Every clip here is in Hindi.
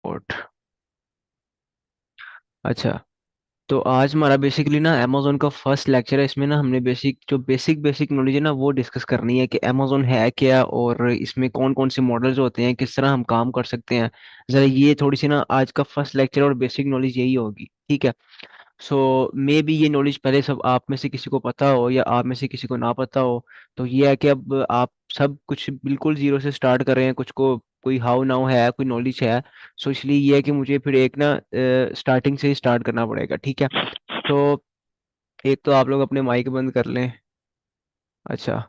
और अच्छा, तो आज हमारा बेसिकली ना अमेजोन का फर्स्ट लेक्चर है। इसमें ना हमने बेसिक बेसिक नॉलेज है ना वो डिस्कस करनी है कि अमेजोन है क्या, और इसमें कौन कौन से मॉडल्स होते हैं, किस तरह हम काम कर सकते हैं। जरा ये थोड़ी सी ना आज का फर्स्ट लेक्चर और बेसिक नॉलेज यही होगी, ठीक है। सो मे बी ये नॉलेज पहले सब आप में से किसी को पता हो या आप में से किसी को ना पता हो। तो ये है कि अब आप सब कुछ बिल्कुल जीरो से स्टार्ट कर रहे हैं, कुछ को कोई हाउ नाउ है, कोई नॉलेज है। सो इसलिए ये है कि मुझे फिर एक ना स्टार्टिंग से ही स्टार्ट करना पड़ेगा, ठीक है। तो एक तो आप लोग अपने माइक बंद कर लें। अच्छा,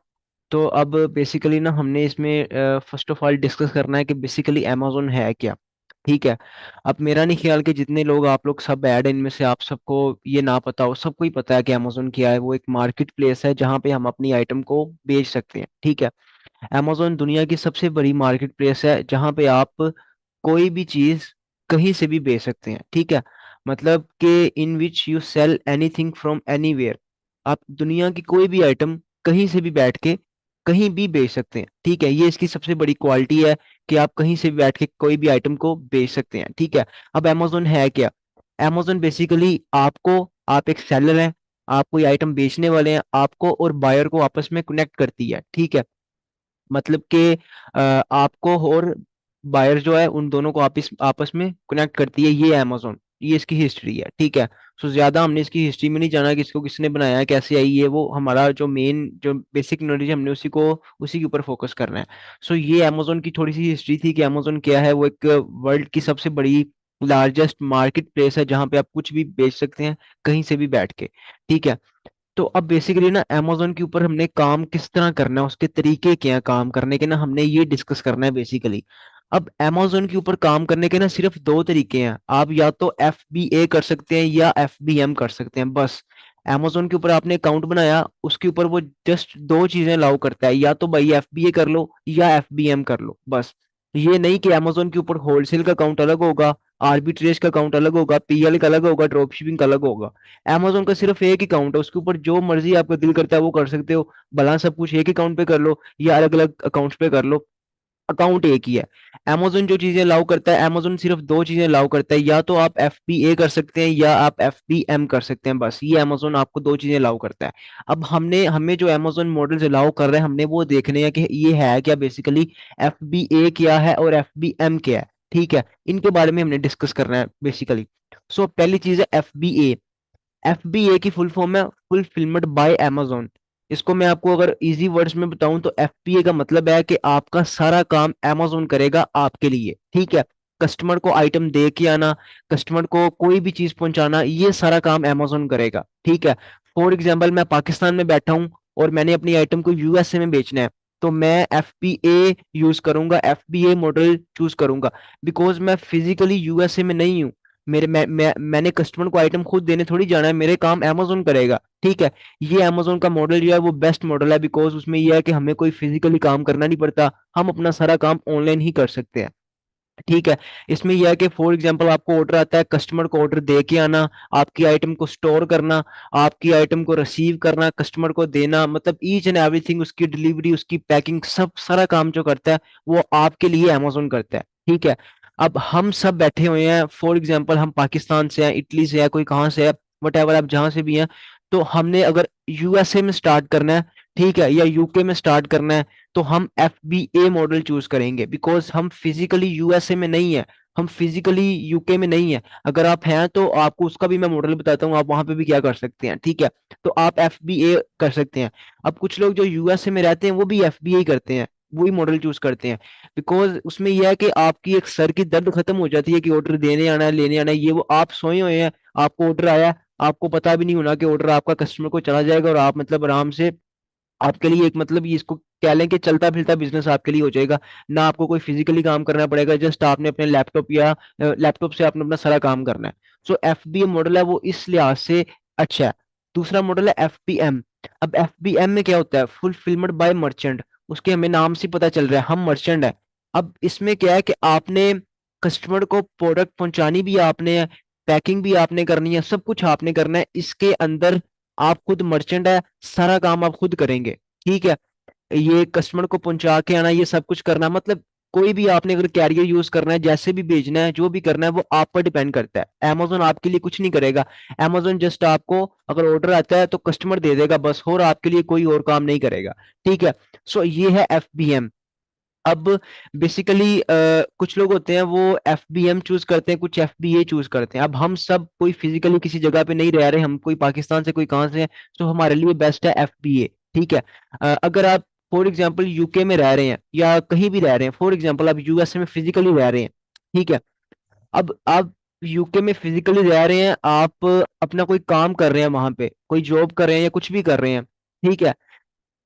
तो अब बेसिकली ना हमने इसमें फर्स्ट ऑफ ऑल डिस्कस करना है कि बेसिकली अमेजोन है क्या, ठीक है। अब मेरा नहीं ख्याल कि जितने लोग आप लोग सब ऐड इनमें से आप सबको ये ना पता हो, सबको ही पता है कि अमेजोन क्या है। वो एक मार्केट प्लेस है जहाँ पे हम अपनी आइटम को बेच सकते हैं, ठीक है। अमेजोन दुनिया की सबसे बड़ी मार्केट प्लेस है जहाँ पे आप कोई भी चीज कहीं से भी बेच सकते हैं, ठीक है। मतलब कि in which you sell anything from anywhere. आप दुनिया की कोई भी आइटम कहीं से भी बैठ के कहीं भी बेच सकते हैं, ठीक है। ये इसकी सबसे बड़ी क्वालिटी है कि आप कहीं से भी बैठ के कोई भी आइटम को बेच सकते हैं, ठीक है। अब अमेजोन है क्या? अमेजोन बेसिकली आपको, आप एक सेलर हैं, आप कोई आइटम बेचने वाले हैं, आपको और बायर को आपस में कनेक्ट करती है, ठीक है। मतलब कि आपको और बायर जो है उन दोनों को आपस आपस में कनेक्ट करती है ये अमेजोन। ये इसकी हिस्ट्री है, ठीक है। सो ज्यादा हमने इसकी हिस्ट्री में नहीं जाना कि इसको किसने बनाया है, कैसे आई है। वो हमारा जो मेन जो बेसिक नॉलेज हमने उसी के ऊपर फोकस करना है। सो ये अमेजोन की थोड़ी सी हिस्ट्री थी कि अमेजोन क्या है। वो एक वर्ल्ड की सबसे बड़ी लार्जेस्ट मार्केट प्लेस है जहाँ पे आप कुछ भी बेच सकते हैं कहीं से भी बैठ के, ठीक है। तो अब बेसिकली ना अमेजोन के ऊपर हमने काम किस तरह करना है, उसके तरीके क्या हैं काम करने के, ना हमने ये डिस्कस करना है बेसिकली। अब अमेजोन के ऊपर काम करने के ना सिर्फ दो तरीके हैं। आप या तो FBA कर सकते हैं या FBM कर सकते हैं, बस। अमेजोन के ऊपर आपने अकाउंट बनाया, उसके ऊपर वो जस्ट दो चीजें अलाउ करता है, या तो भाई FBA कर लो या FBM कर लो, बस। ये नहीं कि अमेजोन के ऊपर होलसेल का अकाउंट अलग होगा, आर्बिट्रेज का अकाउंट अलग होगा, PL का अलग होगा, ड्रॉप शिपिंग का अलग होगा। अमेजोन का सिर्फ एक अकाउंट है, उसके ऊपर जो मर्जी आपका दिल करता है वो कर सकते हो। भला सब कुछ एक अकाउंट पे कर लो या अलग अलग अकाउंट्स पे कर लो, अकाउंट एक ही है। अमेजोन जो चीजें अलाउ करता है, अमेजोन सिर्फ दो चीजें अलाउ करता है, या तो आप FBA कर सकते हैं या आप FBM कर सकते हैं, बस। ये अमेजोन आपको दो चीजें अलाउ करता है। अब हमें जो अमेजोन मॉडल्स अलाउ कर रहे हैं हमने वो देखने हैं कि ये है क्या बेसिकली, FBA क्या है और FBM क्या है, ठीक है। इनके बारे में हमने डिस्कस करना है बेसिकली। सो पहली चीज है FBA। FBA की फुल फॉर्म है फुलफिलमेंट बाय Amazon। इसको मैं आपको अगर इजी वर्ड्स में बताऊं तो FBA का मतलब है कि आपका सारा काम Amazon करेगा आपके लिए, ठीक है। कस्टमर को आइटम दे के आना, कस्टमर को कोई भी चीज पहुंचाना, ये सारा काम Amazon करेगा, ठीक है। फॉर एग्जाम्पल मैं पाकिस्तान में बैठा हूं और मैंने अपनी आइटम को USA में बेचना है, तो मैं FBA यूज करूंगा, FBA मॉडल चूज करूंगा। बिकॉज मैं फिजिकली USA में नहीं हूँ। मैंने कस्टमर को आइटम खुद देने थोड़ी जाना है, मेरे काम अमेजोन करेगा, ठीक है। ये अमेजोन का मॉडल जो है वो बेस्ट मॉडल है, बिकॉज उसमें यह है कि हमें कोई फिजिकली काम करना नहीं पड़ता, हम अपना सारा काम ऑनलाइन ही कर सकते हैं, ठीक है। इसमें यह है कि फॉर एग्जांपल आपको ऑर्डर आता है, कस्टमर को ऑर्डर दे के आना, आपकी आइटम को स्टोर करना, आपकी आइटम को रिसीव करना, कस्टमर को देना, मतलब ईच एंड एवरीथिंग, उसकी डिलीवरी, उसकी पैकिंग, सब सारा काम जो करता है वो आपके लिए अमेजोन करता है, ठीक है। अब हम सब बैठे हुए हैं, फॉर एग्जांपल हम पाकिस्तान से हैं, इटली से है, कोई कहाँ से है, वट एवर, आप जहां से भी हैं। तो हमने अगर USA में स्टार्ट करना है, ठीक है, या UK में स्टार्ट करना है, तो हम FBA मॉडल चूज करेंगे, बिकॉज हम फिजिकली USA में नहीं है, हम फिजिकली UK में नहीं है। अगर आप हैं तो आपको उसका भी मैं मॉडल बताता हूँ, आप वहां पे भी क्या कर सकते हैं, ठीक है। तो आप FBA कर सकते हैं। अब कुछ लोग जो USA में रहते हैं वो भी FBA ही करते हैं, वही मॉडल चूज करते हैं। बिकॉज उसमें यह है कि आपकी एक सर की दर्द खत्म हो जाती है कि ऑर्डर देने आना है, लेने आना है, ये वो। आप सोए हुए हैं, आपको ऑर्डर आया, आपको पता भी नहीं होना कि ऑर्डर आपका कस्टमर को चला जाएगा, और आप मतलब आराम से, आपके लिए एक मतलब ये इसको कह लें कि चलता फिरता बिजनेस आपके लिए हो जाएगा। ना आपको कोई फिजिकली काम करना पड़ेगा, जस्ट आपने अपने लैपटॉप या लैपटॉप से आपने अपना सारा काम करना है। सो FBA मॉडल है वो इस लिहाज से अच्छा है। दूसरा मॉडल है FBM। अब FBM में क्या होता है, फुलफिलमेंट बाय मर्चेंट। उसके हमें नाम से पता चल रहा है हम मर्चेंट है। अब इसमें क्या है कि आपने कस्टमर को प्रोडक्ट पहुंचानी भी आपने है, पैकिंग भी आपने करनी है, सब कुछ आपने करना है इसके अंदर। आप खुद मर्चेंट है, सारा काम आप खुद करेंगे, ठीक है। ये कस्टमर को पहुंचा के आना, ये सब कुछ करना, मतलब कोई भी आपने अगर कैरियर यूज करना है, जैसे भी भेजना है, जो भी करना है, वो आप पर डिपेंड करता है। Amazon आपके लिए कुछ नहीं करेगा। Amazon जस्ट आपको अगर ऑर्डर आता है तो कस्टमर दे देगा बस, और आपके लिए कोई और काम नहीं करेगा। ठीक है। सो ये है FBM। अब बेसिकली कुछ लोग होते हैं वो FBM चूज करते हैं, कुछ FBA चूज करते हैं। अब हम सब कोई फिजिकली किसी जगह पे नहीं रह रहे, हम कोई पाकिस्तान से कोई कहाँ से है, तो हमारे लिए बेस्ट है FBA। ठीक है। अगर आप फॉर एग्जांपल यूके में रह रहे हैं या कहीं भी रह रहे हैं, फॉर एग्जांपल आप यूएसए में फिजिकली रह रहे हैं, ठीक है। अब आप यूके में फिजिकली रह रहे हैं, आप अपना कोई काम कर रहे हैं वहां पे, कोई जॉब कर रहे हैं या कुछ भी कर रहे हैं, ठीक है,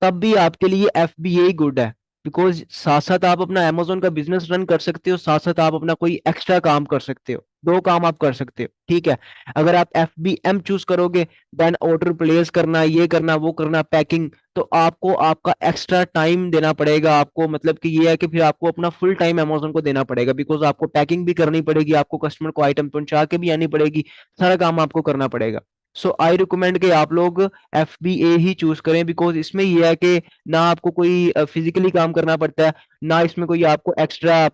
तब भी आपके लिए FBA गुड है। बिकॉज साथ साथ आप अपना Amazon का बिजनेस रन कर सकते हो, साथ साथ आप अपना कोई एक्स्ट्रा काम कर सकते हो, दो काम आप कर सकते हो। ठीक है। अगर आप FBM चूज करोगे, देन ऑर्डर प्लेस करना, ये करना, वो करना, पैकिंग, तो आपको आपका एक्स्ट्रा टाइम देना पड़ेगा। आपको मतलब कि ये है कि फिर आपको अपना फुल टाइम Amazon को देना पड़ेगा, बिकॉज आपको पैकिंग भी करनी पड़ेगी, आपको कस्टमर को आइटम पहुंचा के भी आनी पड़ेगी, सारा काम आपको करना पड़ेगा। सो आई रिकमेंड कि आप लोग FBA ही चूज करें, बिकॉज इसमें यह है कि ना आपको कोई फिजिकली काम करना पड़ता है, ना इसमें कोई आपको एक्स्ट्रा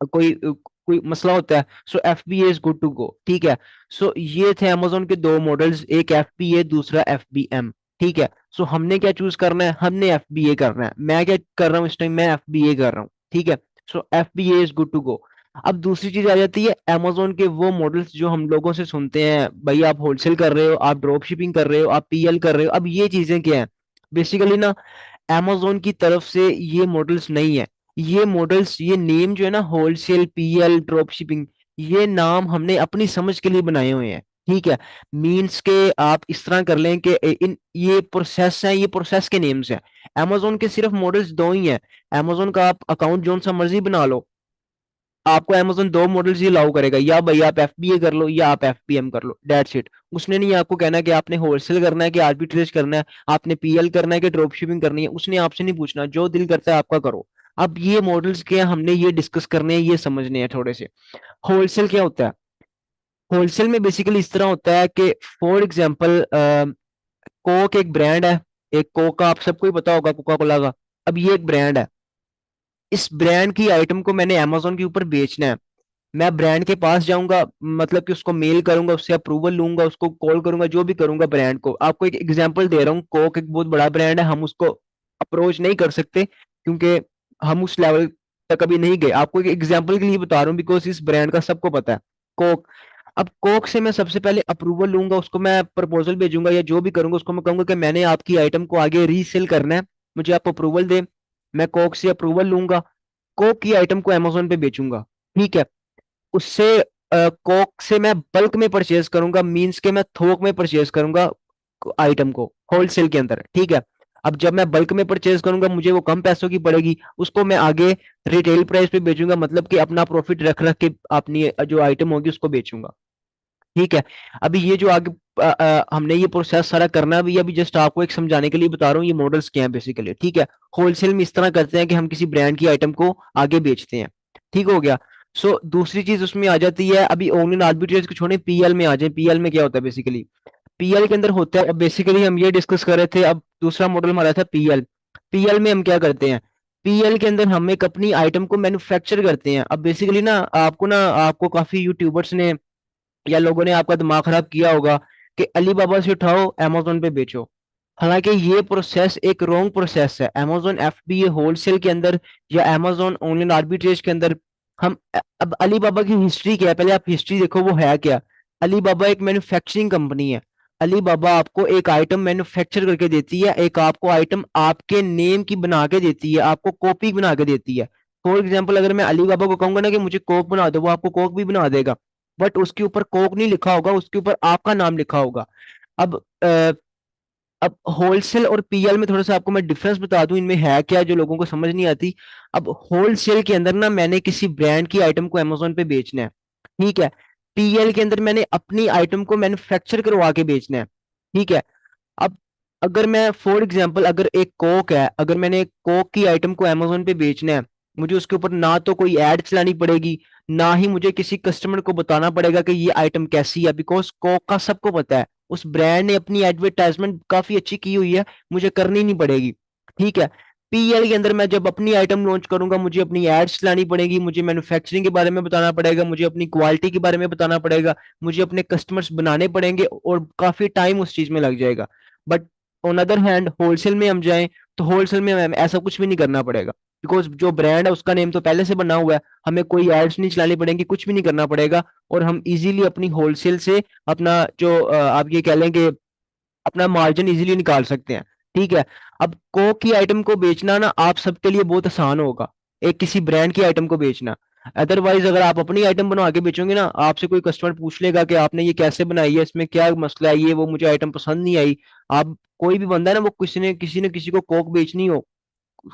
कोई मसला होता है। So FBA is good to go. ठीक है। सो ये थे Amazon के दो मॉडल्स, एक FBA, दूसरा FBM। ठीक है। सो हमने क्या चूज करना है, हमने FBA करना है। मैं क्या कर रहा हूँ इस टाइम, मैं FBA कर रहा हूँ। ठीक है। So FBA is good to go. अब दूसरी चीज आ जाती है Amazon के वो मॉडल्स जो हम लोगों से सुनते हैं, भाई आप होलसेल कर रहे हो, आप ड्रॉप शिपिंग कर रहे हो, आप PL कर रहे हो। अब ये चीजें क्या है, बेसिकली ना Amazon की तरफ से ये मॉडल्स नहीं है। ये मॉडल्स, ये नेम जो है ना, होलसेल, PL, ड्रॉप शिपिंग, ये नाम हमने अपनी समझ के लिए बनाए हुए हैं। ठीक है। मीन्स के आप इस तरह कर लें कि इन ये प्रोसेस है, ये प्रोसेस के नेम्स हैं। Amazon के सिर्फ मॉडल्स दो ही हैं। Amazon का आप अकाउंट जो सा मर्जी बना लो, आपको Amazon दो मॉडल्स ही अलाउ करेगा, या भाई आप FBA कर लो या आप FBM कर लो, डेट्स इट। उसने नहीं आपको कहना कि आपने होलसेल करना है कि आर्बिट्रेज करना है, आपने PL करना है कि ड्रॉप शिपिंग करनी है, उसने आपसे नहीं पूछना, जो दिल करता है आपका करो। अब ये मॉडल्स क्या हैं, हमने ये डिस्कस करने हैं, ये समझने हैं थोड़े से। होलसेल क्या होता है, होलसेल में बेसिकली इस तरह होता है कि फॉर एग्जाम्पल कोक एक ब्रांड है, एक कोक का आप सबको ही पता होगा, कोका कोला का। अब ये एक ब्रांड है, इस ब्रांड की आइटम को मैंने Amazon के ऊपर बेचना है। मैं ब्रांड के पास जाऊंगा, मतलब कि उसको मेल करूंगा, उससे अप्रूवल लूंगा, उसको कॉल करूंगा, जो भी करूंगा ब्रांड को। आपको एक एग्जांपल दे रहा हूँ, कोक एक बहुत बड़ा ब्रांड है, हम उसको अप्रोच नहीं कर सकते क्योंकि हम उस लेवल तक अभी नहीं गए। आपको एक एग्जांपल के लिए बता रहा हूँ, बिकॉज इस ब्रांड का सबको पता है, कोक। अब कोक से मैं सबसे पहले अप्रूवल लूंगा, उसको मैं प्रपोजल भेजूंगा या जो भी करूंगा, उसको मैं कहूंगा कि मैंने आपकी आइटम को आगे रीसेल करना है, मुझे आप अप्रूवल दें। मैं कोक से अप्रूवल लूंगा, कोक की आइटम को Amazon पे बेचूंगा। ठीक है। उससे कोक से मैं बल्क में परचेज करूंगा, मींस के मैं थोक में परचेज करूंगा आइटम को, होलसेल के अंदर। ठीक है। अब जब मैं बल्क में परचेज करूंगा, मुझे वो कम पैसों की पड़ेगी, उसको मैं आगे रिटेल प्राइस पे बेचूंगा, मतलब कि अपना प्रॉफिट रख रख के अपनी जो आइटम होगी उसको बेचूंगा। ठीक है। अभी ये जो आगे हमने ये प्रोसेस सारा करना है, अभी अभी जस्ट आपको एक समझाने के लिए बता रहा हूँ ये मॉडल्स क्या हैं बेसिकली। ठीक है। होलसेल में इस तरह करते हैं कि हम किसी ब्रांड की आइटम को आगे बेचते हैं। ठीक हो गया। सो दूसरी चीज उसमें आ जाती है, अभी ऑनलाइन आर्बिट्रेज को छोड़े, PL में आ जाए। PL में क्या होता है बेसिकली, PL के अंदर होता है, अब बेसिकली हम ये डिस्कस कर रहे थे, अब दूसरा मॉडल हमारा था PL। PL में हम क्या करते हैं, PL के अंदर हम एक अपनी आइटम को मैन्युफैक्चर करते हैं। अब बेसिकली ना आपको काफी यूट्यूबर्स ने या लोगों ने आपका दिमाग खराब किया होगा कि अलीबाबा से उठाओ Amazon पे बेचो। हालांकि ये प्रोसेस एक रॉन्ग प्रोसेस है। Amazon FBA होलसेल के अंदर या Amazon ऑनलाइन आर्बिट्रेज के अंदर हम अब अलीबाबा की हिस्ट्री क्या है, पहले आप हिस्ट्री देखो वो है क्या। अलीबाबा एक मैन्युफैक्चरिंग कंपनी है। अलीबाबा आपको एक आइटम मैन्युफैक्चर करके देती है, एक आपको आइटम आपके नेम की बना के देती है, आपको कॉपी बना के देती है। फॉर एग्जाम्पल अगर मैं अलीबाबा को कहूंगा ना कि मुझे कोक बना दो, वो आपको कोक भी बना देगा, बट उसके ऊपर कोक नहीं लिखा होगा, उसके ऊपर आपका नाम लिखा होगा। अब अब होलसेल और PL में थोड़ा सा आपको मैं डिफरेंस बता दूं, इनमें है क्या जो लोगों को समझ नहीं आती। अब होलसेल के अंदर ना मैंने किसी ब्रांड की आइटम को Amazon पे बेचना है। ठीक है। PL के अंदर मैंने अपनी आइटम को मैन्युफैक्चर करवा के बेचना है। ठीक है। अब अगर मैं फॉर एग्जांपल अगर एक कोक है, अगर मैंने एक कोक की आइटम को Amazon पे बेचना है, मुझे उसके ऊपर ना तो कोई एड चलानी पड़ेगी, ना ही मुझे किसी कस्टमर को बताना पड़ेगा कि ये आइटम कैसी है, बिकॉज कोक का सबको पता है, उस ब्रांड ने अपनी एडवर्टाइजमेंट काफी अच्छी की हुई है, मुझे करनी नहीं पड़ेगी। ठीक है। पीएल के अंदर मैं जब अपनी आइटम लॉन्च करूंगा, मुझे अपनी एड्स चलानी पड़ेगी, मुझे मैन्युफैक्चरिंग के बारे में बताना पड़ेगा, मुझे अपनी क्वालिटी के बारे में बताना पड़ेगा, मुझे अपने कस्टमर्स बनाने पड़ेंगे और काफी टाइम उस चीज में लग जाएगा। But on other hand wholesale में हम जाएं तो होलसेल में हमें ऐसा कुछ भी नहीं करना पड़ेगा, बिकॉज जो ब्रांड है उसका नेम तो पहले से बना हुआ है, हमें कोई एड्स नहीं चलानी पड़ेंगी, कुछ भी नहीं करना पड़ेगा, और हम इजीली अपनी होलसेल से अपना जो आप ये कह लेंगे अपना मार्जिन इजीली निकाल सकते हैं। ठीक है। अब कोक की आइटम को बेचना ना आप सबके लिए बहुत आसान होगा, एक किसी ब्रांड की आइटम को बेचना। अदरवाइज अगर आप अपनी आइटम बनवा के बेचोगे ना, आपसे कोई कस्टमर पूछ लेगा कि आपने ये कैसे बनाई है, इसमें क्या मसला है, ये वो मुझे आइटम पसंद नहीं आई। आप कोई भी बंदा है ना, वो किसी ने किसी को कोक बेचनी हो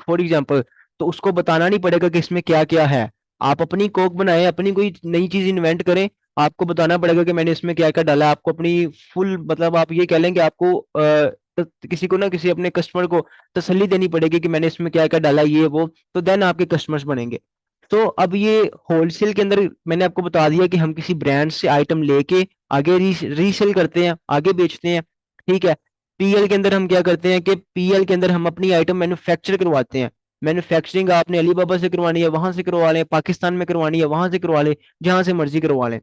फॉर एग्जाम्पल, तो उसको बताना नहीं पड़ेगा कि इसमें क्या क्या है। आप अपनी कोक बनाए, अपनी कोई नई चीज इन्वेंट करें, आपको बताना पड़ेगा कि मैंने इसमें क्या क्या डाला है। आपको अपनी फुल मतलब आप ये कह लें कि आपको किसी को ना किसी अपने कस्टमर को तसल्ली देनी पड़ेगी कि मैंने इसमें क्या क्या डाला है, ये वो, तो देन आपके कस्टमर्स बनेंगे। तो अब ये होलसेल के अंदर मैंने आपको बता दिया कि हम किसी ब्रांड से आइटम लेके आगे रीसेल करते हैं, आगे बेचते हैं। ठीक है। पीएल के अंदर हम क्या करते हैं कि पीएल के अंदर हम अपनी आइटम मैन्युफैक्चर करवाते हैं। मैन्युफैक्चरिंग आपने अलीबाबा से करवानी है वहां से करवा लें, पाकिस्तान में करवानी है वहां से करवा लें, जहां से मर्जी करवा लें।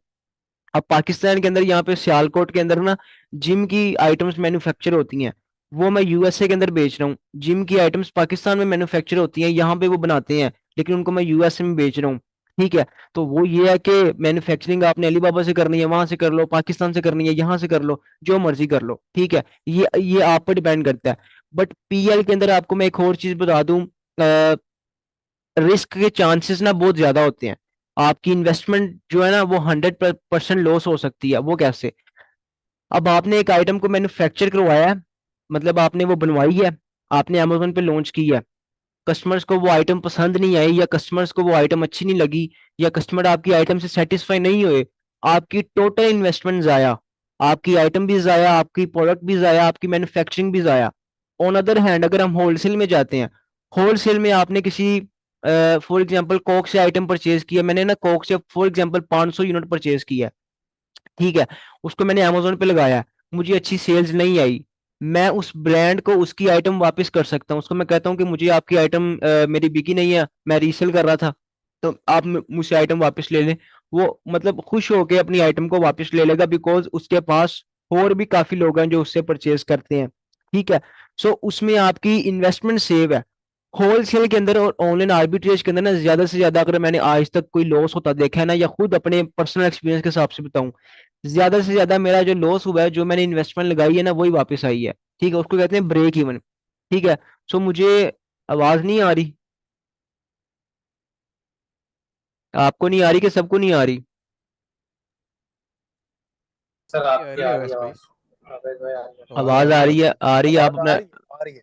अब पाकिस्तान के अंदर यहाँ पे सियालकोट के अंदर ना जिम की आइटम्स मैन्युफैक्चर होती हैं, वो मैं यूएसए के अंदर बेच रहा हूँ। जिम की आइटम्स पाकिस्तान में मैन्युफैक्चर होती हैं, यहाँ पे वो बनाते हैं, लेकिन उनको मैं यूएसए में बेच रहा हूँ। ठीक है। तो वो ये है कि मैन्युफैक्चरिंग आपने अलीबाबा से करनी है वहां से कर लो, पाकिस्तान से करनी है यहाँ से कर लो, जो मर्जी कर लो। ठीक है। ये आप पर डिपेंड करता है। बट पीएल के अंदर आपको मैं एक और चीज बता दूं, रिस्क के चांसेस ना बहुत ज्यादा होते हैं। आपकी इन्वेस्टमेंट जो है ना वो 100% लॉस हो सकती है। वो कैसे? अब आपने एक आइटम को मैन्युफैक्चर करवाया है, मतलब आपने वो बनवाई है, आपने अमेजोन पे लॉन्च की है, कस्टमर्स को वो आइटम पसंद नहीं आई, या कस्टमर्स को वो आइटम अच्छी नहीं लगी, या कस्टमर आपकी आइटम से सेटिस्फाई नहीं हुए, आपकी टोटल इन्वेस्टमेंट जाया, आपकी आइटम भी जाया, आपकी प्रोडक्ट भी जाया, आपकी मैन्युफैक्चरिंग भी जाया। ऑन अदर हैंड अगर हम होलसेल में जाते हैं, होलसेल में आपने किसी फॉर एग्जांपल कोक से आइटम परचेज किया, मैंने ना कोक से फॉर एग्जांपल 500 यूनिट परचेज किया। ठीक है। उसको मैंने अमेजोन पे लगाया, मुझे अच्छी सेल्स नहीं आई, मैं उस ब्रांड को उसकी आइटम वापस कर सकता हूँ। उसको मैं कहता हूँ कि मुझे आपकी आइटम मेरी बिकी नहीं है, मैं रीसेल कर रहा था, तो आप मुझसे आइटम वापस ले लें। वो मतलब खुश होके अपनी आइटम को वापस ले लेगा, बिकॉज उसके पास और भी काफी लोग हैं जो उससे परचेज करते हैं। ठीक है। सो उसमें आपकी इन्वेस्टमेंट सेव है। होलसेल के अंदर और ऑनलाइन आर्बिट्रेज के अंदर ना ज्यादा से ज्यादा अगर मैंने आज तक कोई लॉस होता देखा है ना, या खुद अपने पर्सनल एक्सपीरियंस के हिसाब से बताऊं, ज्यादा से ज्यादा मेरा जो लॉस हुआ है, जो मैंने इन्वेस्टमेंट लगाई है ना वही वापस आई है। ठीक है। उसको कहते हैं ब्रेक इवन। ठीक है। सो मुझे आवाज नहीं आ रही? आपको नहीं आ रही कि सबको नहीं आ रही? सर आपकी रही है आ रही आवाज है भाई। आवाज। आवेद भाई आ रही है। आवाज आ आवाज रही आ है रही है, आपकी। आ रही है। आवाज आ रही है।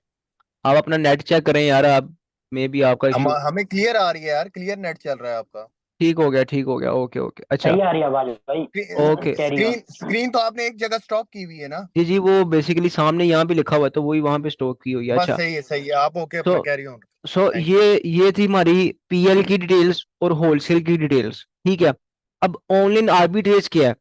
आप अपना नेट चेक करें यार, आप मे भी आपका इशू। हमें क्लियर आ रही है यार, क्लियर नेट चल रहा है आपका। ठीक हो गया, ठीक हो गया, ओके ओके, अच्छा। सही आ रही है आवाज भाई। ओके। Carry on. स्क्रीन तो आपने एक जगह स्टॉप की हुई है ना। जी जी, वो बेसिकली सामने यहाँ भी लिखा हुआ है तो वही वहां पे स्टॉक की हुई है। बस अच्छा। सही है, सही है। आप ओके, तो अपना कैरी ऑन। Thank you. ये थी हमारी पीएल की डिटेल्स और होलसेल की डिटेल्स। ठीक है। अब ऑनलाइन आर्बिट्रेज क्या है?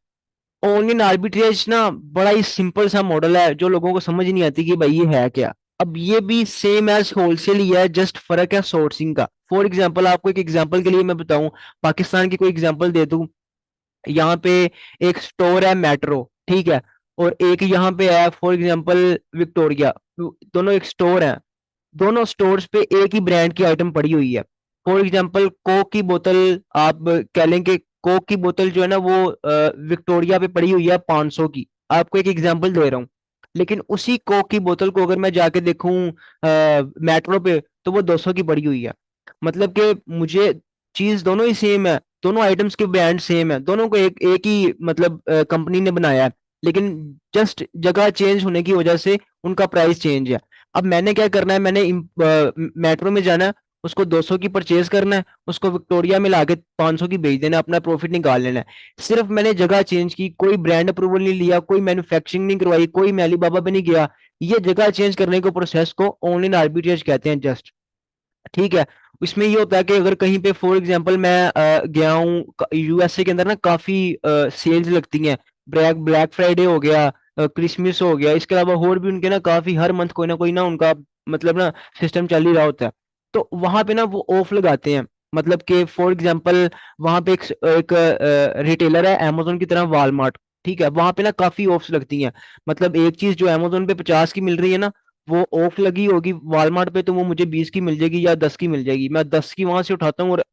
ऑनलाइन आर्बिट्रेज ना बड़ा ही सिंपल सा मॉडल है जो लोगों को समझ नहीं आती कि भाई ये है क्या। अब ये भी सेम एज होलसेल ही है, जस्ट फर्क है सोर्सिंग का। फॉर एग्जांपल आपको एक एग्जांपल के लिए मैं बताऊं, पाकिस्तान की कोई एग्जांपल दे दूं। यहाँ पे एक स्टोर है मेट्रो, ठीक है, और एक यहाँ पे है फॉर एग्जांपल विक्टोरिया, दोनों एक स्टोर है। दोनों स्टोर्स पे एक ही ब्रांड की आइटम पड़ी हुई है। फॉर एग्जांपल कोक की बोतल, आप कह लें कि कोक की बोतल जो है ना वो विक्टोरिया पे पड़ी हुई है 500 की, आपको एक एग्जांपल दे रहा हूँ। लेकिन उसी कोक की बोतल को अगर मैं जाके देखूं मेट्रो पे, तो वो 200 की पड़ी हुई है। मतलब कि मुझे चीज दोनों ही सेम है, दोनों आइटम्स के ब्रांड सेम है, दोनों को एक एक ही मतलब कंपनी ने बनाया है, लेकिन जस्ट जगह चेंज होने की वजह से उनका प्राइस चेंज है। अब मैंने क्या करना है, मैंने मेट्रो में जाना है, उसको 200 की परचेज करना है, उसको विक्टोरिया में लाके 500 की बेच देना है, अपना प्रॉफिट निकाल लेना है। सिर्फ मैंने जगह चेंज की, कोई ब्रांड अप्रूवल नहीं लिया, कोई मैन्युफैक्चरिंग नहीं करवाई, कोई मैं अलीबाबा पे नहीं गया। ये जगह चेंज करने को प्रोसेस को ऑनलाइन आर्बिट्रेज कहते हैं जस्ट। ठीक है। इसमें ये होता है कि अगर कहीं पे फॉर एग्जांपल मैं गया हूँ यूएसए के अंदर ना, काफी सेल्स लगती हैं, ब्लैक ब्लैक फ्राइडे हो गया, क्रिसमस हो गया, इसके अलावा और भी उनके ना काफी हर मंथ कोई ना उनका मतलब ना सिस्टम चल ही रहा होता है। तो वहां पे ना वो ऑफ लगाते हैं। मतलब कि फॉर एग्जांपल वहां पे एक रिटेलर है अमेजोन की तरह, वॉलमार्ट। ठीक है, वहां पे ना काफी ऑफ्स लगती हैं। मतलब एक चीज जो अमेजोन पे 50 की मिल रही है ना, वो ऑफ लगी होगी वॉलमार्ट पे, तो वो मुझे 20 की मिल जाएगी या 10 की मिल जाएगी। मैं 10 की वहां से उठाता हूँ और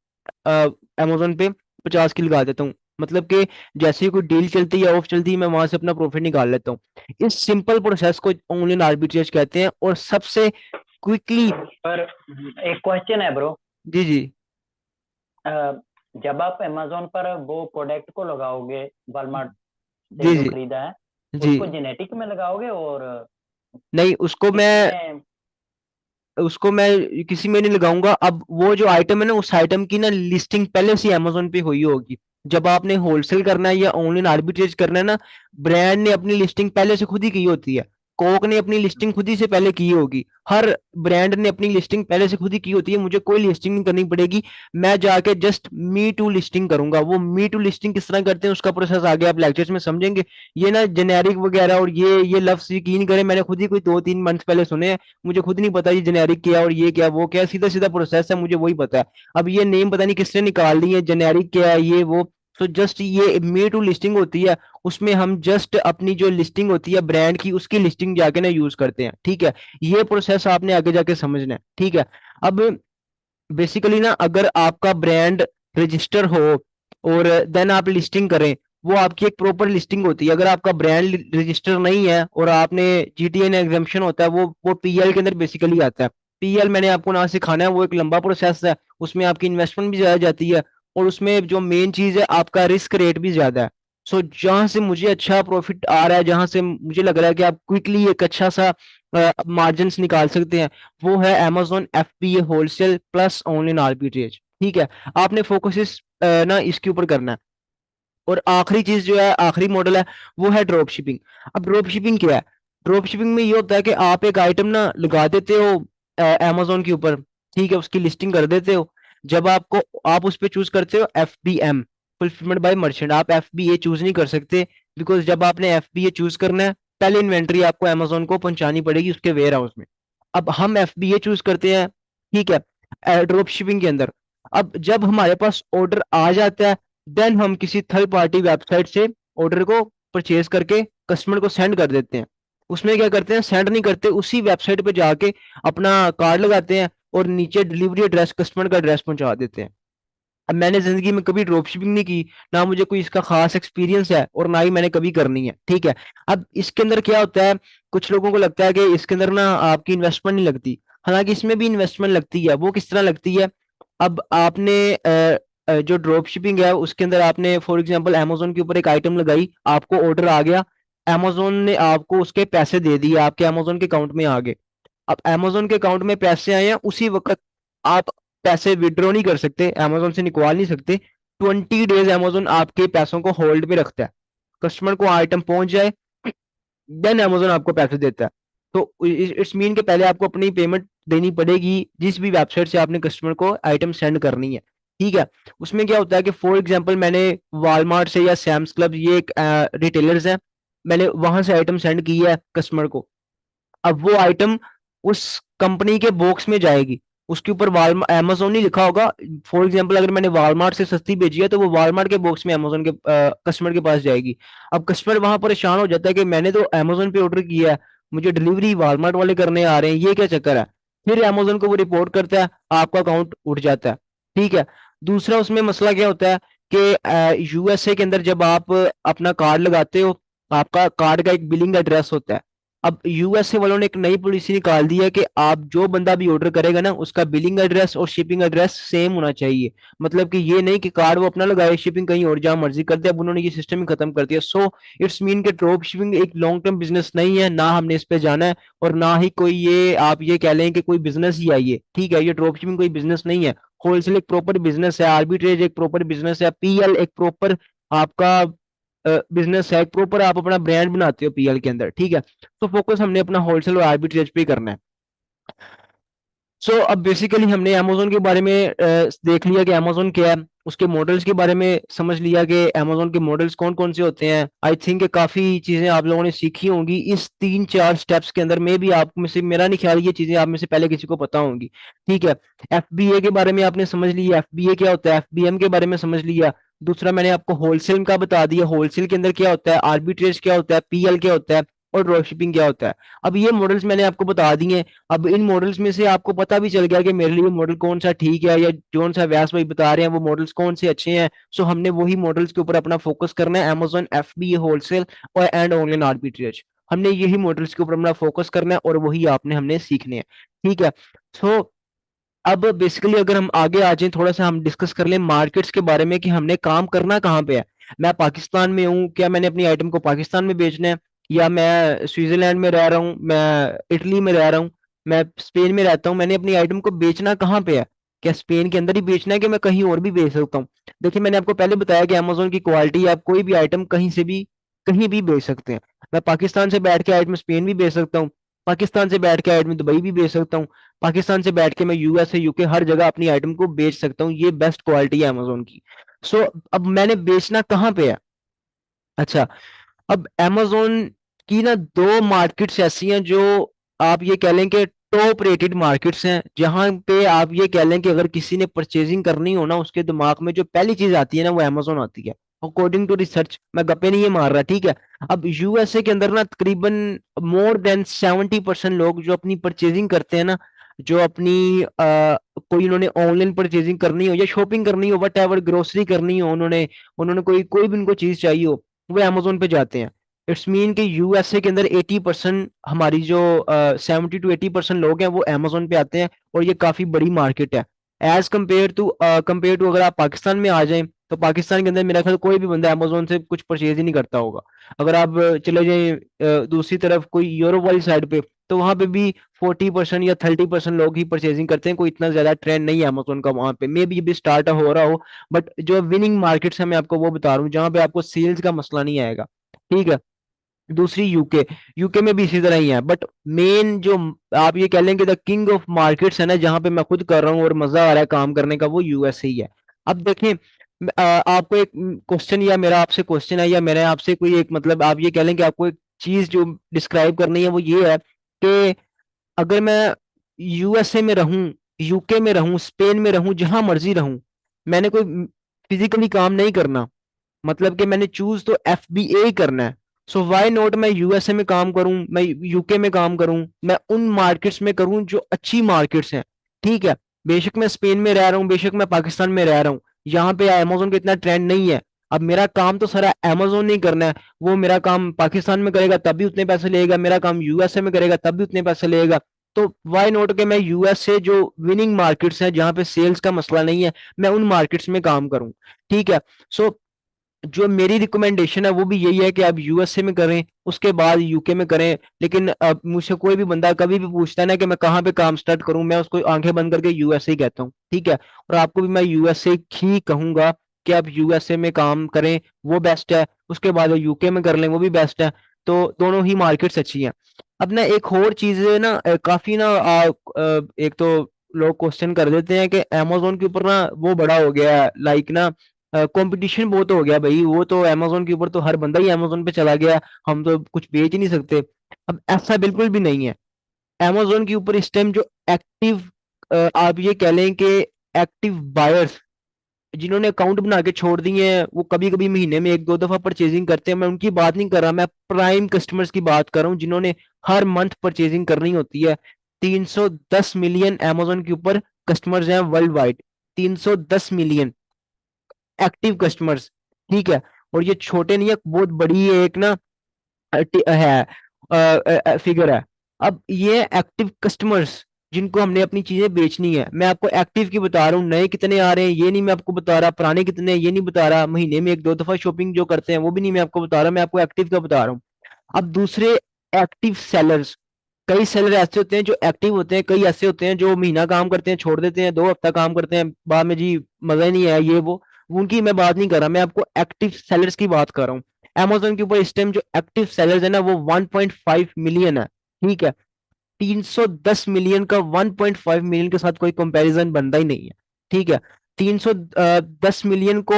अमेजोन पे 50 की लगा देता हूँ। मतलब कि जैसे ही कोई डील चलती है, ऑफ चलती है, मैं वहां से अपना प्रॉफिट निकाल लेता हूँ। इस सिंपल प्रोसेस को ऑनलाइन आर्बिट्रेज कहते हैं, और सबसे क्विकली। पर एक क्वेश्चन है ब्रो। जी जी। जब आप अमेजोन पर वो प्रोडक्ट को लगाओगे, वॉलमार्ट से जी जो जी। खरीदा है, जी। उसको जेनेटिक में लगाओगे और नहीं, किसमें? उसको मैं किसी में नहीं लगाऊंगा। अब वो जो आइटम है ना, उस आइटम की ना लिस्टिंग पहले से अमेजोन पे हुई होगी। जब आपने होलसेल करना है या ऑनलाइन आर्बिट्रेज करना है ना, ब्रांड ने अपनी लिस्टिंग पहले से खुद ही की होती है। कोक ने अपनी लिस्टिंग खुद ही से पहले की होगी। हर ब्रांड ने अपनी लिस्टिंग पहले से खुद ही की होती है, मुझे कोई लिस्टिंग नहीं करनी पड़ेगी। मैं जाके जस्ट मी टू लिस्टिंग करूंगा। वो मी टू लिस्टिंग किस तरह करते हैं उसका प्रोसेस आगे आप लेक्चर्स में समझेंगे। ये ना जेनेरिक वगैरह और ये लफ्ज यकीन करें, मैंने खुद ही कोई 2-3 मंथ पहले सुने हैं। मुझे खुद नहीं पता ये जेनेरिक क्या और ये क्या वो क्या, सीधा सीधा प्रोसेस है, मुझे वही पता है। अब ये नेम पता नहीं किसने निकाल दी है, जेनेरिक क्या है ये वो। तो जस्ट ये मे टू लिस्टिंग होती है। उसमें हम जस्ट अपनी जो लिस्टिंग होती है ब्रांड की, उसकी लिस्टिंग जाके ना यूज करते हैं। ठीक है, ये प्रोसेस आपने आगे जाके समझना है। ठीक है। अब बेसिकली ना, अगर आपका ब्रांड रजिस्टर हो और देन आप लिस्टिंग करें, वो आपकी एक प्रॉपर लिस्टिंग होती है। अगर आपका ब्रांड रजिस्टर नहीं है और आपने जीटीएन एग्जाम्पशन होता है, वो पीएल के अंदर बेसिकली आता है। पीएल मैंने आपको ना सिखाना है, वो एक लंबा प्रोसेस है। उसमें आपकी इन्वेस्टमेंट भी ज्यादा जाती है, और उसमें जो मेन चीज है, आपका रिस्क रेट भी ज्यादा है। सो जहां से मुझे अच्छा प्रॉफिट आ रहा है, जहां से मुझे लग रहा है कि आप क्विकली एक अच्छा सा मार्जिन निकाल सकते हैं, वो है Amazon FBA wholesale plus online arbitrage. ठीक है, आपने फोकस ना इसके ऊपर करना है। और आखिरी चीज जो है, आखिरी मॉडल है, वो है ड्रॉप शिपिंग। अब ड्रॉप शिपिंग क्या है? ड्रॉप शिपिंग में ये होता है कि आप एक आइटम ना लगा देते हो Amazon के ऊपर। ठीक है, उसकी लिस्टिंग कर देते हो। जब आप उस पर चूज करते हो FBM, फुलफिलमेंट बाय मर्चेंट। आप FBA चूज नहीं कर सकते, बिकॉज जब आपने FBA चूज करना है, पहले इन्वेंट्री आपको Amazon को पहुंचानी पड़ेगी उसके वेयर हाउस में। अब हम FBA चूज करते हैं, ठीक है, ड्रॉप शिपिंग के अंदर। अब जब हमारे पास ऑर्डर आ जाता है, देन हम किसी थर्ड पार्टी वेबसाइट से ऑर्डर को परचेज करके कस्टमर को सेंड कर देते हैं। उसमें क्या करते हैं, सेंड नहीं करते, उसी वेबसाइट पे जाके अपना कार्ड लगाते हैं और नीचे डिलीवरी एड्रेस, कस्टमर का एड्रेस पहुंचा देते हैं। अब मैंने जिंदगी में कभी ड्रॉप शिपिंग नहीं की, ना मुझे कोई इसका खास एक्सपीरियंस है, और ना ही मैंने कभी करनी है। ठीक है। अब इसके अंदर क्या होता है, कुछ लोगों को लगता है कि इसके अंदर ना आपकी इन्वेस्टमेंट नहीं लगती। हालांकि इसमें भी इन्वेस्टमेंट लगती है। वो किस तरह लगती है? अब आपने जो ड्रॉप शिपिंग है उसके अंदर आपने फॉर एग्जांपल अमेजोन के ऊपर एक आइटम लगाई, आपको ऑर्डर आ गया, अमेजोन ने आपको उसके पैसे दे दिए, आपके अमेजोन के अकाउंट में आ गए। अब अमेजोन के अकाउंट में पैसे आए हैं, उसी वक्त आप पैसे विड्रॉ नहीं कर सकते, अमेजोन से निकाल नहीं सकते। 20 डेज अमेजोन आपके पैसों को होल्ड पे रखता है। कस्टमर को आइटम पहुंच जाए, देन अमेजोन आपको पैसे देता है। तो इट्स मीन के पहले आपको अपनी पेमेंट देनी पड़ेगी जिस भी वेबसाइट से आपने कस्टमर को आइटम सेंड करनी है। ठीक है। उसमें क्या होता है कि फॉर एग्जांपल मैंने वॉलमार्ट से या सैम्स क्लब, ये एक रिटेलर्स हैं, मैंने वहां से आइटम सेंड की है कस्टमर को। अब वो आइटम उस कंपनी के बॉक्स में जाएगी, उसके ऊपर वाल अमेजोन नहीं लिखा होगा। फॉर एग्जांपल अगर मैंने वॉलमार्ट से सस्ती भेजी है, तो वो वॉलमार्ट के बॉक्स में अमेजोन के कस्टमर के पास जाएगी। अब कस्टमर वहां परेशान हो जाता है कि मैंने तो अमेजोन पे ऑर्डर किया है, मुझे डिलीवरी वॉलमार्ट वाले करने आ रहे हैं, ये क्या चक्कर है? फिर अमेजोन को वो रिपोर्ट करता है, आपका अकाउंट उठ जाता है। ठीक है। दूसरा उसमें मसला क्या होता है कि यूएसए के अंदर जब आप अपना कार्ड लगाते हो, आपका कार्ड का एक बिलिंग एड्रेस होता है। अब यूएसए वालों ने एक नई पॉलिसी निकाल दी है कि आप जो बंदा भी ऑर्डर करेगा ना, उसका बिलिंग एड्रेस और शिपिंग एड्रेस सेम होना चाहिए। मतलब कि ये नहीं कि कार्ड वो अपना लगाए, शिपिंग कहीं और जहां मर्जी कर दे। अब उन्होंने ये सिस्टम ही खत्म कर दिया। सो इट्स मीन के ड्रॉप शिपिंग एक लॉन्ग टर्म बिजनेस नहीं है, ना हमने इस पे जाना है, और ना ही कोई ये आप ये कह लें कि कोई बिजनेस ही है ये। ठीक है, ये ड्रॉप शिपिंग कोई बिजनेस नहीं है। होलसेल एक प्रॉपर बिजनेस है, आर्बिट्रेज एक प्रॉपर बिजनेस है, पीएल एक प्रॉपर आपका बिजनेस है, एक प्रॉपर आप अपना ब्रांड बनाते हो पीएल के अंदर। ठीक है। तो फोकस हमने अपना होलसेल और आर्बिट्रेज पे ही करना है। सो अब बेसिकली हमने अमेजोन के बारे में देख लिया कि अमेजोन क्या है। उसके मॉडल्स के बारे में समझ लिया कि अमेजोन के मॉडल्स कौन कौन से होते हैं। आई थिंक काफी चीजें आप लोगों ने सीखी होंगी इस 3-4 स्टेप्स के अंदर में भी। आप में से, मेरा नहीं ख्याल ये चीजें आप में से पहले किसी को पता होंगी। ठीक है, एफबीए के बारे में आपने समझ लिया, एफबीए क्या होता है, एफबीएम के बारे में समझ लिया। दूसरा मैंने आपको होलसेल का बता दिया, होलसेल के अंदर क्या होता है, आर्बिट्रेज क्या होता है, पीएल क्या होता है, और ड्रॉप शिपिंग क्या होता है। अब ये मॉडल्स मैंने आपको बता दिए। अब इन मॉडल्स में से आपको पता भी चल गया कि मेरे लिए मॉडल कौन सा ठीक है, या कौन सा व्यास भाई बता रहे हैं वो मॉडल्स कौन से अच्छे हैं। सो हमने वही मॉडल्स के ऊपर अपना फोकस करना है, अमेजोन एफबीए होलसेल और एंड ऑनलाइन आर्बिट्रेज। हमने यही मॉडल्स के ऊपर अपना फोकस करना है और वही आपने हमने सीखने हैं। ठीक है। सो अब बेसिकली अगर हम आगे आ जाएं, थोड़ा सा हम डिस्कस कर लें मार्केट्स के बारे में कि हमने काम करना कहाँ पे है। मैं पाकिस्तान में हूँ, क्या मैंने अपनी आइटम को पाकिस्तान में बेचना है, या मैं स्विट्जरलैंड में रह रहा हूँ, मैं इटली में रह रहा हूँ, मैं स्पेन में रहता हूँ, मैंने अपनी आइटम को बेचना कहाँ पे है। क्या स्पेन के अंदर ही बेचना है कि मैं कहीं और भी बेच सकता हूँ। देखिए मैंने आपको पहले बताया कि अमेजोन की क्वालिटी, आप कोई भी आइटम कहीं से भी कहीं भी बेच सकते हैं। मैं पाकिस्तान से बैठ के आइटम स्पेन भी बेच सकता हूँ, पाकिस्तान से बैठ के आइटम दुबई भी बेच सकता हूँ, पाकिस्तान से बैठ के मैं यूएसए यूके हर जगह अपनी आइटम को बेच सकता हूँ। ये बेस्ट क्वालिटी है अमेजोन की। सो अब मैंने बेचना कहाँ पे है। अच्छा, अब amazon की ना दो मार्केट्स ऐसी हैं जो आप ये कह लें कि टॉप रेटेड मार्केट्स हैं, जहां पे आप ये कह लें कि अगर किसी ने परचेजिंग करनी हो ना, उसके दिमाग में जो पहली चीज आती है ना वो amazon आती है, अकॉर्डिंग टू रिसर्च। मैं गप्पे नहीं ये मार रहा, ठीक है। अब यूएसए के अंदर ना तकरीबन मोर देन 70% लोग जो अपनी परचेजिंग करते हैं ना, जो अपनी कोई उन्होंने ऑनलाइन परचेजिंग करनी हो या शॉपिंग करनी हो, वट एवर ग्रोसरी करनी हो, उन्होंने उन्होंने कोई कोई भी उनको चीज चाहिए हो, वो अमेजोन पे जाते हैं। इट्स मीन कि यूएसए के अंदर 80% हमारी जो 70 to 80% लोग हैं वो अमेजोन पे आते हैं, और ये काफी बड़ी मार्केट है। एज कम्पेयर टू अगर आप पाकिस्तान में आ जाएं, तो पाकिस्तान के अंदर मेरा ख्याल कोई भी बंदा अमेजोन से कुछ परचेज ही नहीं करता होगा। अगर आप चले जाएं दूसरी तरफ कोई यूरोप वाली साइड पे, तो वहां पे भी 40% या 30% लोग ही परचेजिंग करते हैं। कोई इतना ज्यादा ट्रेंड नहीं है अमेजोन का वहां पे, मे बी भी स्टार्ट हो रहा हो। बट जो विनिंग मार्केट्स है मैं आपको वो बता रहा हूँ जहां पे आपको सेल्स का मसला नहीं आएगा। ठीक है। दूसरी यूके, यूके में भी इसी तरह ही है। बट मेन जो आप ये कह लेंगे द किंग ऑफ मार्केट्स है ना, जहां पे मैं खुद कर रहा हूँ और मजा आ रहा है काम करने का, वो यूएस ही है। अब देखें, आपको एक क्वेश्चन, या मेरा आपसे क्वेश्चन है, या मेरे आपसे कोई एक मतलब आप ये कह लें कि आपको एक चीज जो डिस्क्राइब करनी है वो ये है कि अगर मैं यूएसए में रहूं, यूके में रहूं, स्पेन में रहूं, जहां मर्जी रहूं, मैंने कोई फिजिकली काम नहीं करना, मतलब कि मैंने चूज तो एफबीए ही करना है। सो व्हाई नॉट मैं यूएसए में काम करूं, मैं यूके में काम करूं, मैं उन मार्केट्स में करूं जो अच्छी मार्केट्स हैं। ठीक है। बेशक मैं स्पेन में रह रहा हूं, बेशक मैं पाकिस्तान में रह रहा हूं, यहाँ पे अमेजोन का इतना ट्रेंड नहीं है। अब मेरा काम तो सारा अमेजोन नहीं करना है, वो मेरा काम पाकिस्तान में करेगा तब भी उतने पैसे लेगा, मेरा काम यूएसए में करेगा तब भी उतने पैसे लेगा। तो व्हाई नॉट के मैं यूएसए जो विनिंग मार्केट्स हैं जहां पे सेल्स का मसला नहीं है, मैं उन मार्केट्स में काम करूं। ठीक है। सो जो मेरी रिकमेंडेशन है वो भी यही है कि आप यूएसए में करें, उसके बाद यूके में करें। लेकिन अब मुझसे कोई भी बंदा कभी भी पूछता है ना कि मैं कहाँ पे काम स्टार्ट करूं, मैं उसको आंखें बंद करके यूएसए ही कहता हूँ। ठीक है। और आपको भी मैं यूएसए ही कहूंगा कि आप यूएसए में काम करें, वो बेस्ट है। उसके बाद यूके में कर लें, वो भी बेस्ट है। तो दोनों ही मार्केट्स अच्छी हैं। अब ना एक और चीज है ना, काफी ना एक तो लोग क्वेश्चन कर देते हैं कि अमेजोन के ऊपर ना वो बड़ा हो गया है, लाइक ना कंपटीशन बहुत हो गया भाई, वो तो अमेजोन के ऊपर तो हर बंदा ही अमेजोन पे चला गया, हम तो कुछ बेच ही नहीं सकते। अब ऐसा बिल्कुल भी नहीं है। अमेजोन के ऊपर इस टाइम जो एक्टिव, आप ये कह लें कि एक्टिव बायर्स जिन्होंने अकाउंट बना के छोड़ दिए हैं, वो कभी कभी महीने में 1-2 दफा परचेजिंग करते हैं, मैं उनकी बात नहीं कर रहा, मैं प्राइम कस्टमर्स की बात कर रहा हूँ जिन्होंने हर मंथ परचेजिंग करनी होती है। 310 मिलियन अमेजोन के ऊपर कस्टमर्स हैं world wide, 310 million active customers. ठीक है। और ये छोटे नहीं है, बहुत बड़ी एक ना है फिगर है। अब ये एक्टिव कस्टमर्स जिनको हमने अपनी चीजें बेचनी है, मैं आपको एक्टिव की बता रहा हूँ। नए कितने आ रहे हैं ये नहीं मैं आपको बता रहा, पुराने कितने हैं ये नहीं बता रहा, महीने में 1-2 दफा शॉपिंग जो करते हैं वो भी नहीं मैं आपको बता रहा, मैं आपको एक्टिव का बता रहा हूँ। अब दूसरे एक्टिव सेलर्स, कई सेलर ऐसे होते हैं जो एक्टिव होते हैं, कई ऐसे होते हैं जो महीना काम करते हैं छोड़ देते हैं, 2 हफ्ता काम करते हैं बाद में जी मजा ही नहीं आया ये वो, उनकी मैं बात नहीं कर रहा, मैं आपको एक्टिव सेलर्स की बात कर रहा हूँ। Amazon के ऊपर इस टाइम जो एक्टिव सेलर्स है ना वो 1.5 मिलियन है। ठीक है। 310 मिलियन का 1.5 मिलियन के साथ कोई कंपैरिजन बनता ही नहीं है। ठीक है। 310 मिलियन को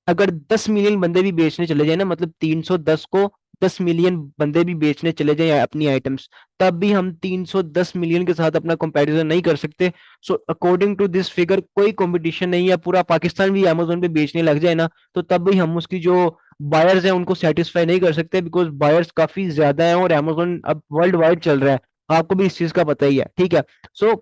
अगर 10 मिलियन बंदे भी बेचने चले जाए ना, मतलब 310 को 10 मिलियन बंदे भी बेचने चले जाए अपनी आइटम्स, तब भी हम 310 मिलियन के साथ अपना कंपैरिजन नहीं कर सकते। So according to this figure कोई कंपटीशन नहीं है, पूरा पाकिस्तान भी अमेजोन पे बेचने लग जाए ना, तो तब भी हम उसकी जो बायर्स हैं उनको सेटिस्फाई नहीं कर सकते, बिकॉज बायर्स काफी ज्यादा हैं और अमेजोन अब वर्ल्ड वाइड चल रहा है, आपको भी इस चीज का पता ही है, ठीक है। सो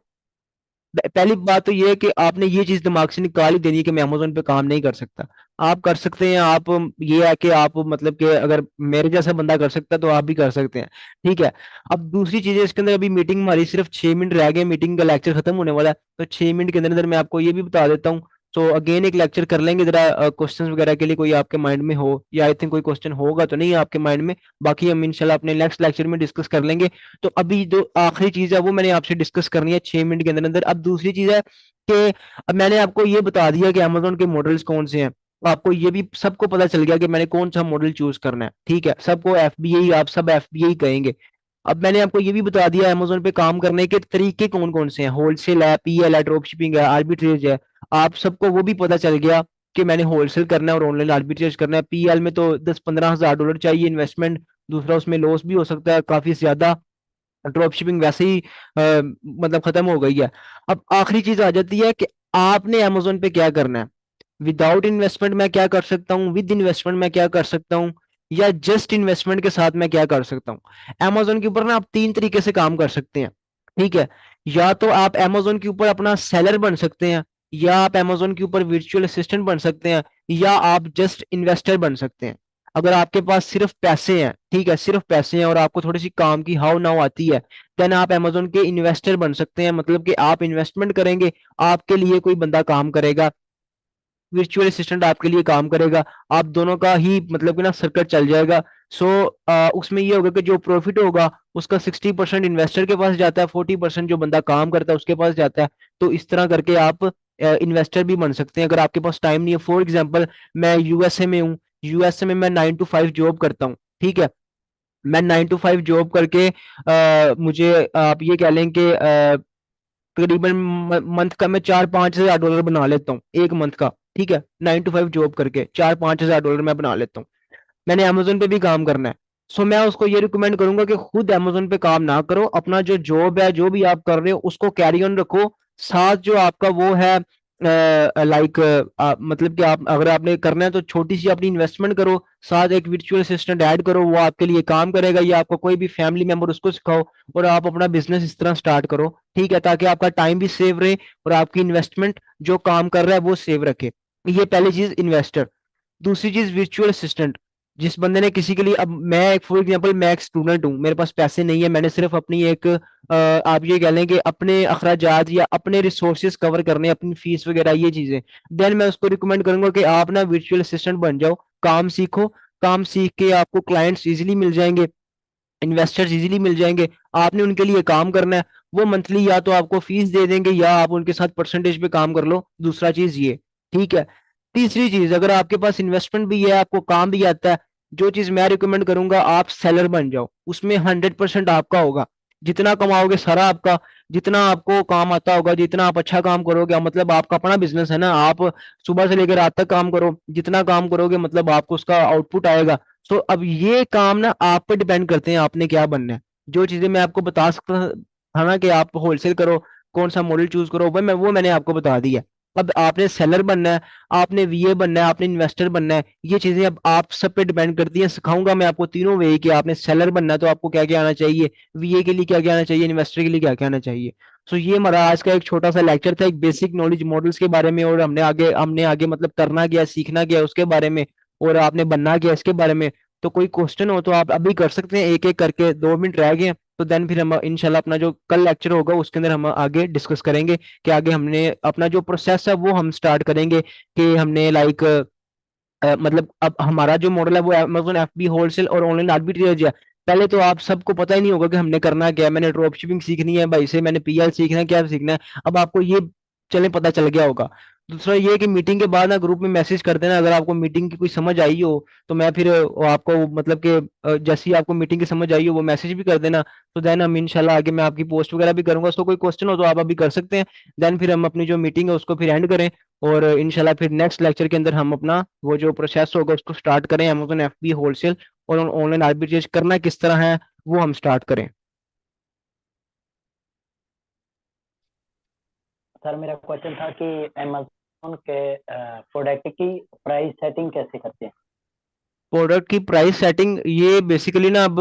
पहली बात तो ये है कि आपने ये चीज दिमाग से निकाल ही देनी है कि मैं अमेजोन पे काम नहीं कर सकता। आप कर सकते हैं, आप ये है कि आप मतलब कि अगर मेरे जैसा बंदा कर सकता है तो आप भी कर सकते हैं, ठीक है। अब दूसरी चीज है इसके अंदर, अभी मीटिंग हमारी सिर्फ 6 मिनट रह गए, मीटिंग का लेक्चर खत्म होने वाला है, तो 6 मिनट के अंदर अंदर मैं आपको ये भी बता देता हूँ। तो अगेन एक लेक्चर कर लेंगे जरा क्वेश्चंस वगैरह के लिए, कोई आपके माइंड में हो, या आई थिंक कोई क्वेश्चन होगा तो नहीं आपके माइंड में, बाकी हम इंशाल्लाह अपने नेक्स्ट लेक्चर में डिस्कस कर लेंगे। तो अभी जो आखिरी चीज है वो मैंने आपसे डिस्कस करनी है 6 मिनट के अंदर अंदर। अब दूसरी चीज है कि अब मैंने आपको ये बता दिया कि अमेजोन के मॉडल्स कौन से हैं, तो आपको ये भी सबको पता चल गया कि मैंने कौन सा मॉडल चूज करना है, ठीक है। सबको एफबीआई, आप सब एफबीआई कहेंगे। अब मैंने आपको ये भी बता दिया अमेजोन पे काम करने के तरीके कौन कौन से हैं, होलसेल है, पीएल है, ड्रॉप शिपिंग है, आर्बिट्रेज है। आप सबको वो भी पता चल गया कि मैंने होलसेल करना है और ऑनलाइन आर्बिट्रेज करना है। पीएल में तो 10-15 हज़ार डॉलर चाहिए इन्वेस्टमेंट, दूसरा उसमें लॉस भी हो सकता है काफी ज्यादा, ड्रॉप शिपिंग वैसे ही मतलब खत्म हो गई है। अब आखिरी चीज आ जाती है कि आपने अमेजोन पे क्या करना है। विदाउट इन्वेस्टमेंट मैं क्या कर सकता हूँ, विद इन्वेस्टमेंट मैं क्या कर सकता हूँ, या जस्ट इन्वेस्टमेंट के साथ मैं क्या कर सकता हूँ। अमेजोन के ऊपर ना आप तीन तरीके से काम कर सकते हैं, ठीक है। या तो आप अमेजोन के ऊपर अपना सेलर बन सकते हैं, या आप अमेजोन के ऊपर वर्चुअल असिस्टेंट बन सकते हैं, या आप जस्ट इन्वेस्टर बन सकते हैं। अगर आपके पास सिर्फ पैसे हैं, ठीक है, सिर्फ पैसे हैं और आपको थोड़ी सी काम की हाउ नाउ आती है, देन आप अमेजोन के इन्वेस्टर बन सकते हैं। मतलब कि आप इन्वेस्टमेंट करेंगे, आपके लिए कोई बंदा काम करेगा, वर्चुअल असिस्टेंट आपके लिए काम करेगा, आप दोनों का ही मतलब कि ना सर्कट चल जाएगा। सो उसमें ये होगा कि जो प्रॉफिट होगा उसका 60% इन्वेस्टर के पास जाता है, 40% जो बंदा काम करता है उसके पास जाता है। तो इस तरह करके आप इन्वेस्टर भी बन सकते हैं अगर आपके पास टाइम नहीं है। फॉर एग्जाम्पल मैं यूएसए में हूँ, यूएसए में मैं 9 to 5 जॉब करता हूँ, ठीक है। मैं 9 to 5 जॉब करके मुझे आप ये कह लें कि तकरीबन मंथ का मैं 4-5 हज़ार डॉलर बना लेता हूँ एक मंथ का, ठीक है। 9 to 5 जॉब करके 4-5 हज़ार डॉलर मैं बना लेता हूँ। मैंने अमेजोन पे भी काम करना है। सो मैं उसको ये रिकमेंड करूंगा कि खुद अमेजोन पे काम ना करो, अपना जो जॉब है जो भी आप कर रहे हो उसको कैरी ऑन रखो, साथ जो आपका वो है लाइक मतलब कि आप अगर आपने करना है तो छोटी सी अपनी इन्वेस्टमेंट करो, साथ एक वर्चुअल असिस्टेंट ऐड करो, वो आपके लिए काम करेगा, या आपका कोई भी फैमिली मेंबर उसको सिखाओ, और आप अपना बिजनेस इस तरह स्टार्ट करो, ठीक है, ताकि आपका टाइम भी सेव रहे और आपकी इन्वेस्टमेंट जो काम कर रहा है वो सेव रखे। ये पहली चीज इन्वेस्टर। दूसरी चीज वर्चुअल असिस्टेंट, जिस बंदे ने किसी के लिए, अब मैं एक फॉर एग्जांपल मैं एक स्टूडेंट हूँ, मेरे पास पैसे नहीं है, मैंने सिर्फ अपनी एक आप ये कह लें कि अपने अखराजात या अपने रिसोर्सेज कवर करने, अपनी फीस वगैरह ये चीजें, देन मैं उसको रिकमेंड करूंगा कि आप ना वर्चुअल असिस्टेंट बन जाओ, काम सीखो, काम सीख के आपको क्लाइंट्स इजीली मिल जाएंगे, इन्वेस्टर्स इजीली मिल जाएंगे, आपने उनके लिए काम करना है, वो मंथली या तो आपको फीस दे देंगे या आप उनके साथ परसेंटेज पे काम कर लो, दूसरा चीज ये, ठीक है। तीसरी चीज, अगर आपके पास इन्वेस्टमेंट भी है, आपको काम भी आता है, जो चीज मैं रिकमेंड करूंगा आप सेलर बन जाओ, उसमें 100% आपका होगा, जितना कमाओगे सारा आपका, जितना आपको काम आता होगा, जितना आप अच्छा काम करोगे, मतलब आपका अपना बिजनेस है ना, आप सुबह से लेकर रात तक काम करो, जितना काम करोगे मतलब आपको उसका आउटपुट आएगा। तो अब ये काम ना आप पे डिपेंड करते हैं आपने क्या बनना है। जो चीजें मैं आपको बता सकता था ना कि आप होलसेल करो, कौन सा मॉडल चूज करो, वो मैंने आपको बता दिया। अब आपने सेलर बनना है, आपने वीए बनना है, आपने इन्वेस्टर बनना है, ये चीजें अब आप सब पे डिपेंड करती हैं। सिखाऊंगा मैं आपको तीनों वे कि आपने सेलर बनना है तो आपको क्या क्या आना चाहिए, वीए के लिए क्या क्या आना चाहिए, इन्वेस्टर के लिए क्या क्या आना चाहिए। सो ये हमारा आज का एक छोटा सा लेक्चर था, एक बेसिक नॉलेज मॉडल्स के बारे में, और हमने आगे मतलब करना क्या, सीखना क्या उसके बारे में, और आपने बनना क्या इसके बारे में। तो कोई क्वेश्चन हो तो आप अभी कर सकते हैं एक एक करके, 2 मिनट रह गए हैं, तो देन फिर हम इंशाल्लाह अपना जो कल लेक्चर होगा उसके अंदर हम आगे डिस्कस करेंगे कि आगे हमने अपना जो प्रोसेस है वो हम स्टार्ट करेंगे कि हमने लाइक मतलब अब हमारा जो मॉडल है वो अमेजोन एफबी होलसेल और ऑनलाइन आर्बिट्रेज है। पहले तो आप सबको पता ही नहीं होगा कि हमने करना क्या है, मैंने ड्रॉप शिपिंग सीखनी है भाई से, मैंने पीएल सीखना है, क्या सीखना है, अब आपको ये चले पता चल गया होगा। दूसरा ये है कि मीटिंग के बाद ना ग्रुप में मैसेज कर देना, अगर आपको मीटिंग की कोई समझ आई हो तो मैं फिर आपको मतलब कि जैसे ही आपको मीटिंग की समझ आई हो वो मैसेज भी कर देना। तो देन हम इंशाल्लाह आगे मैं आपकी पोस्ट वगैरह भी करूंगा, उसको कोई क्वेश्चन हो तो आप अभी कर सकते हैं। देन फिर हम अपनी जो मीटिंग है उसको फिर एंड करें, और इंशाल्लाह फिर नेक्स्ट लेक्चर के अंदर हम अपना वो जो प्रोसेस होगा उसको स्टार्ट करें, अमेजोन एफबी होलसेल और ऑनलाइन आर्बिट्रेज करना किस तरह है वो हम स्टार्ट करें। सर मेरा क्वेश्चन था कि अमेज़न के प्रोडक्ट की प्राइस सेटिंग कैसे करते हैं? प्रोडक्ट की प्राइस सेटिंग ये बेसिकली ना अब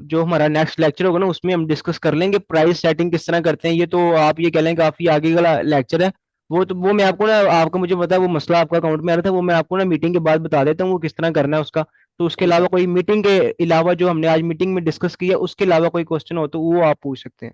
जो हमारा नेक्स्ट लेक्चर होगा ना उसमें हम डिस्कस कर लेंगे प्राइस सेटिंग किस तरह करते हैं। ये तो आप ये कह लें काफी आगे का लेक्चर है। वो तो वो मैं आपको ना, आपका मुझे पता है वो मसला आपका अकाउंट में आ रहा था, वो मैं आपको ना मीटिंग के बाद बता देता हूँ वो किस तरह करना है उसका। तो उसके ठीक अलावा है। कोई मीटिंग के अलावा जो हमने आज मीटिंग में डिस्कस किया उसके अलावा कोई क्वेश्चन हो तो वो आप पूछ सकते हैं।